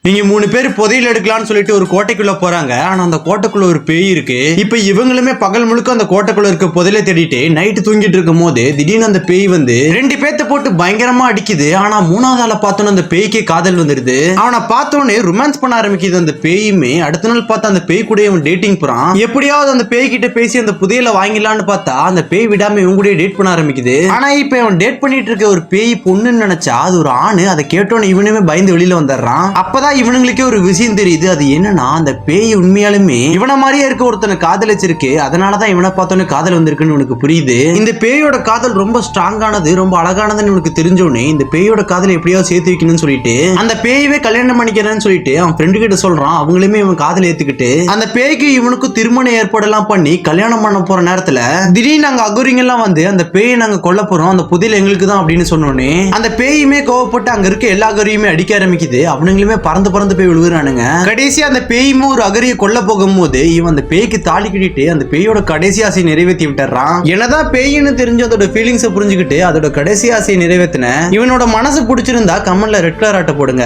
நீங்க 3 பேர் புதையல் எடுக்கலாம்னு சொல்லிட்டு ஒரு கோட்டைக்குள்ள போறாங்க. ஆனா அந்த கோட்டைக்குள்ள ஒரு பேய் இருக்கு. இப்ப இவங்களுமே பகல் முழுக்க அந்த கோட்டைக்குள்ள இருக்க புதையலை தேடிட்டு நைட்டு தூங்கிட்டு இருக்கும் போது திடீர்னு அந்த பேய் வந்து 2 பேத்த போட்டு பயங்கரமா அடிக்குது. ஆனா 3வது ஆளை பார்த்தோன்னு அந்த பேய்க்கு காதல் வந்துருது. அவனை பார்த்தோன்னே ரொமான்ஸ் பண்ண ஆரம்பிக்குது அந்த பேயுமே. அடுத்த நாள் பார்த்தா அந்த பேய் கூட இவன் டேட்டிங் போறான். எப்படியாவது அந்த பேய் கிட்ட பேசி அந்த புதையலை வாங்கிடலான்னு பார்த்தா அந்த பேய் விடாம இவங்க கூட டேட் பண்ண ஆரம்பிக்குது. ஆனா இப்ப இவன் டேட் பண்ணிட்டு இருக்க ஒரு பேய் பொண்ணுன்னு நினைச்சா அது ஒரு ஆணு. அதை கேட்டோன்னு இவனுமே பயந்து வெளியில வந்துடுறான். அப்பதான் இவனுங்களுக்கே ஒரு விஷயம் தெரியுது. அது என்னன்னா அந்த பேய் உண்மையாலுமே இவன மாதிரியே இருக்க ஒருத்தனை காதலிச்சிருக்கு. அதனாலதான் இவனை பார்த்தோன்னே காதல் வந்திருக்குன்னு உனக்கு புரியுது. இந்த பேயோட காதல் ரொம்ப ஸ்ட்ராங்கானது, ரொம்ப அழகானதுன்னு உனக்கு தெரிஞ்சோடனே இந்த பேயோட காதலை எப்படியாவது சேர்த்து வைக்கணும்னு சொல்லிட்டு அந்த பேயவே கல்யாணம் பண்ணிக்கிறேன்னு சொல்லிட்டு அவன் ஃப்ரெண்டு கிட்ட சொல்றான். அவங்களுமே இவன் காதல் ஏத்துக்கிட்டு அந்த பேய்க்கு இவனுக்கு திருமண ஏற்பாடெல்லாம் பண்ணி கல்யாணம் பண்ண போற நேரத்துல திடீர்னு நாங்க அகுரிங்க எல்லாம் வந்து அந்த பேயை நாங்க கொல்ல போறோம், அந்த புதையல் எங்களுக்கு தான் அப்படின்னு சொன்னோன்னே அந்த பேயுமே கோவப்பட்டு அங்க இருக்க எல்லா அகரியுமே அடிக்க ஆரம்பிக்குது. அவனுங்களுமே பறந்து போய் விழுகுறானுங்க. கடைசியா அந்த பேயுமே ஒரு அகரியை கொல்ல போகும்போது இவன் அந்த பேய்க்கு தாலி கட்டிட்டு அந்த பேயோட கடைசி ஆசையை நிறைவேற்றி விட்டுறான். என்னதான் பேயின்னு தெரிஞ்சு அதோட ஃபீலிங்ஸை புரிஞ்சுக்கிட்டு அதோட கடைசி ஆசையை நிறைவேற்றின இவனோட மனசு பிடிச்சிருந்தா கமெண்ட்ல ரெட் கலர் ஆட்ட போடுங்க.